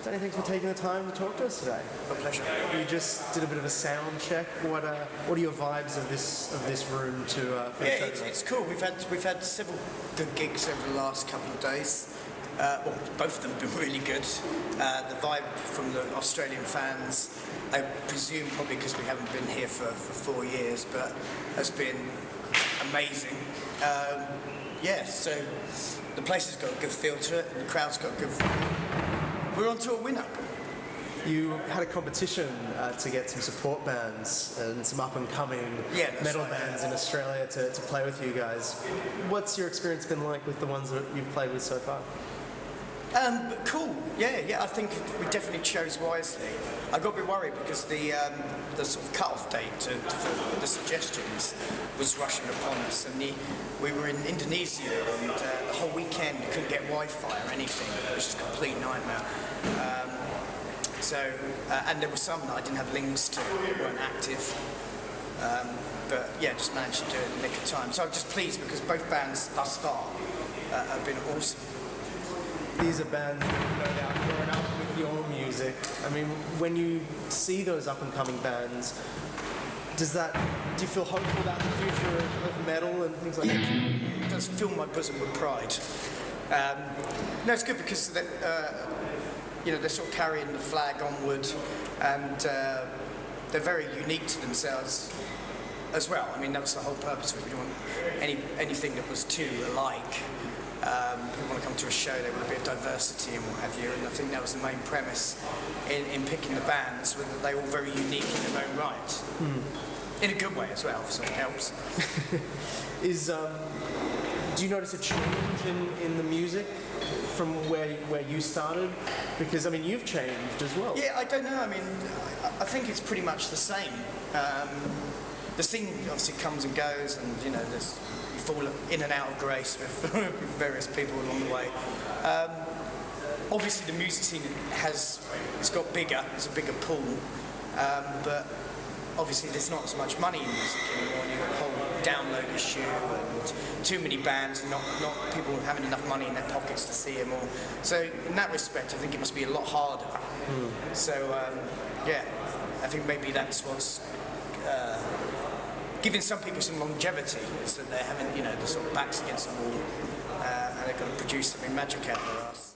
Dani, thanks for taking the time to talk to us today. My pleasure. You just did a bit of a sound check. What are your vibes of this room to for the show today? It's cool. We've had several good gigs over the last couple of days. Well, both of them have been really good. The vibe from the Australian fans, I presume probably because we haven't been here for 4 years, but has been amazing. So the place has got a good feel to it, and the crowd's got a good feel. We're on to a winner. You had a competition to get some support bands and some up-and-coming metal bands in Australia to play with you guys. What's your experience been like with the ones that you've played with so far? Cool. I think we definitely chose wisely. I got a bit worried because the sort of cut-off date for the suggestions was rushing upon us, and we were in Indonesia, and the whole weekend we couldn't get Wi-Fi or anything. It was just a complete nightmare. And there were some that I didn't have links to that weren't active. Just managed to do it in the nick of time. So I'm just pleased because both bands thus far have been awesome. These are bands that have no doubt grown up with your music. I mean, when you see those up-and-coming bands, do you feel hopeful about the future of metal and things like that? It does fill my bosom with pride. No, it's good because they're sort of carrying the flag onward, and they're very unique to themselves as well. I mean, that was the whole purpose of it. We didn't want anything that was too alike. People want to come to a show, they want a bit of diversity and what have you, and I think that was the main premise in picking the bands, were that they were all very unique in their own right. In a good way as well, so it helps. Do you notice a change in the music from where you started? Because, I mean, you've changed as well. Yeah, I don't know. I mean, I think it's pretty much the same. The scene obviously comes and goes, and, you fall in and out of grace with various people along the way. Obviously, the music scene it's got bigger. It's a bigger pool, but obviously there's not as much money in music anymore. And you've got the whole download issue and too many bands, and not people having enough money in their pockets to see them all. So in that respect, I think it must be a lot harder. So I think maybe that's what's giving some people some longevity, is that they're having, the sort of backs against the wall, and they've got to produce something magic out of their ass.